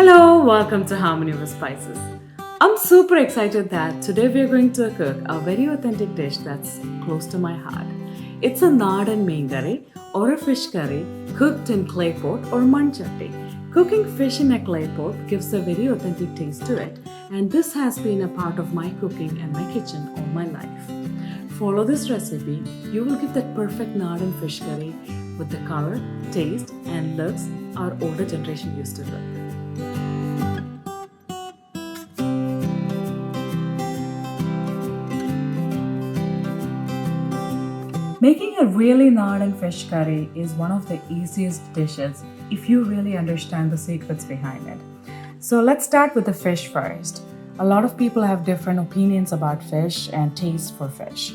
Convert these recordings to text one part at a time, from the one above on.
Hello, welcome to Harmony with Spices. I'm super excited that today we are going to cook a very authentic dish that's close to my heart. It's a Nadan Meen Curry or a fish curry cooked in clay pot or Chatti. Cooking fish in a clay pot gives a very authentic taste to it, and this has been a part of my cooking and my kitchen all my life. Follow this recipe, you will get that perfect Nadan fish curry with the color, taste, and looks our older generation used to cook. Making a really Nadan fish curry is one of the easiest dishes if you really understand the secrets behind it. So let's start with the fish first. A lot of people have different opinions about fish and taste for fish.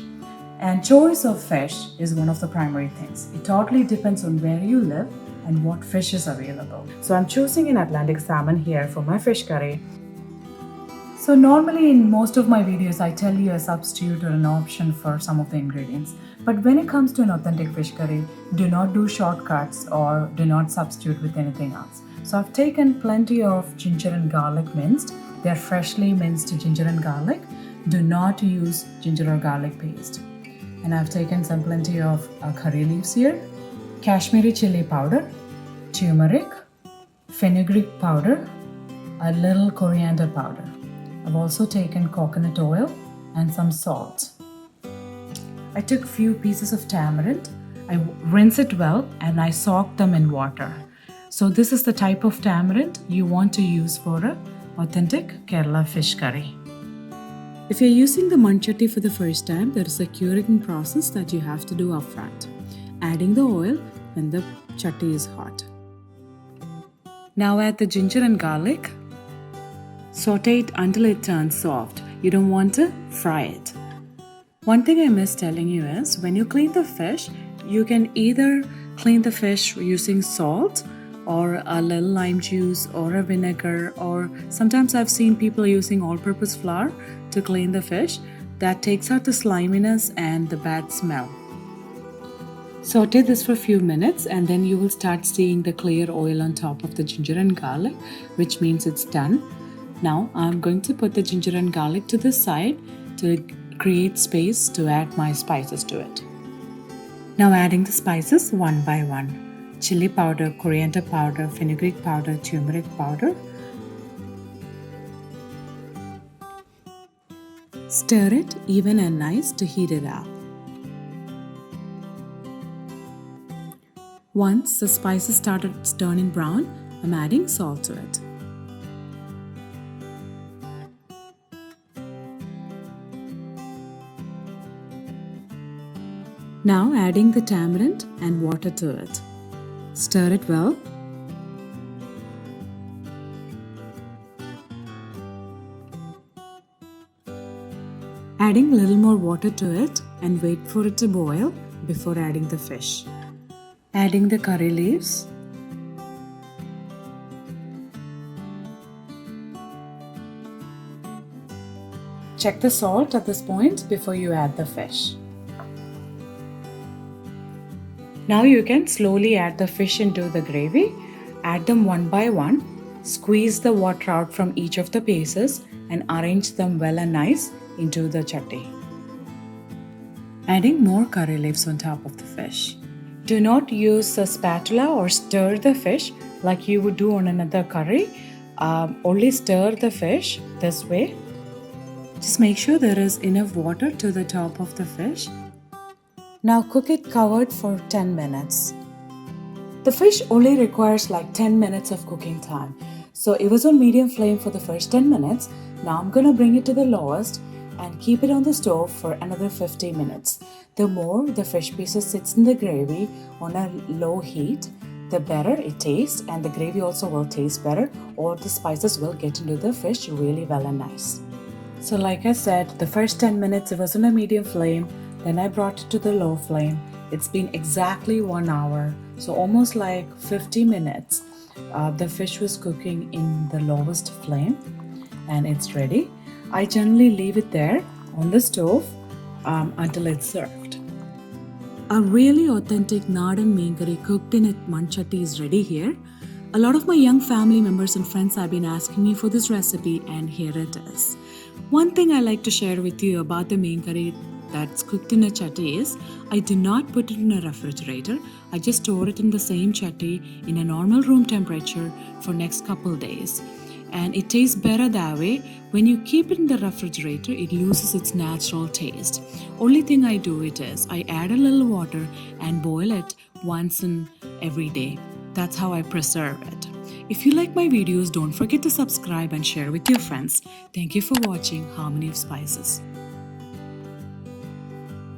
And choice of fish is one of the primary things. It totally depends on where you live and what fish is available. So I'm choosing an Atlantic salmon here for my fish curry. So normally in most of my videos, I tell you a substitute or an option for some of the ingredients. But when it comes to an authentic fish curry, do not do shortcuts or do not substitute with anything else. So I've taken plenty of ginger and garlic minced. They're freshly minced ginger and garlic. Do not use ginger or garlic paste. And I've taken plenty of curry leaves here, Kashmiri chili powder, turmeric, fenugreek powder, a little coriander powder. I've also taken coconut oil and some salt. I took few pieces of tamarind. I rinse it well and I soak them in water. So this is the type of tamarind you want to use for an authentic Kerala fish curry. If you're using the Chatti for the first time, there is a curing process that you have to do upfront. Adding the oil when the chatti is hot. Now add the ginger and garlic. Saute it until it turns soft. You don't want to fry it. One thing I missed telling you is when you clean the fish, you can either clean the fish using salt or a little lime juice or a vinegar, or sometimes I've seen people using all-purpose flour to clean the fish. That takes out the sliminess and the bad smell. Saute this for a few minutes and then you will start seeing the clear oil on top of the ginger and garlic, which means it's done. Now I'm going to put the ginger and garlic to the side to create space to add my spices to it. Now adding the spices one by one. Chili powder, coriander powder, fenugreek powder, turmeric powder. Stir it even and nice to heat it up. Once the spices started turning brown, I'm adding salt to it. Now adding the tamarind and water to it. Stir it well. Adding a little more water to it and wait for it to boil before adding the fish. Adding the curry leaves. Check the salt at this point before you add the fish. Now you can slowly add the fish into the gravy. Add them one by one. Squeeze the water out from each of the pieces and arrange them well and nice into the chatti. Adding more curry leaves on top of the fish. Do not use a spatula or stir the fish like you would do on another curry. Only stir the fish this way. Just make sure there is enough water to the top of the fish. Now cook it covered for 10 minutes. The fish only requires like 10 minutes of cooking time. So it was on medium flame for the first 10 minutes. Now I'm going to bring it to the lowest and keep it on the stove for another 50 minutes. The more the fish pieces sits in the gravy on a low heat, the better it tastes, and the gravy also will taste better, or the spices will get into the fish really well and nice. So like I said, the first 10 minutes it was on a medium flame. Then I brought it to the low flame. It's been exactly 1 hour, so almost like 50 minutes. The fish was cooking in the lowest flame and it's ready. I generally leave it there on the stove until it's served. A really authentic Nadan Meen Curry cooked in a Chatti is ready here. A lot of my young family members and friends have been asking me for this recipe, and here it is. One thing I like to share with you about the meen curry that's cooked in a chatti is I do not put it in a refrigerator. I just store it in the same chatti in a normal room temperature for next couple days. And it tastes better that way. When you keep it in the refrigerator, it loses its natural taste. Only thing I do it is I add a little water and boil it once in every day. That's how I preserve it. If you like my videos, don't forget to subscribe and share with your friends. Thank you for watching Harmony of Spices.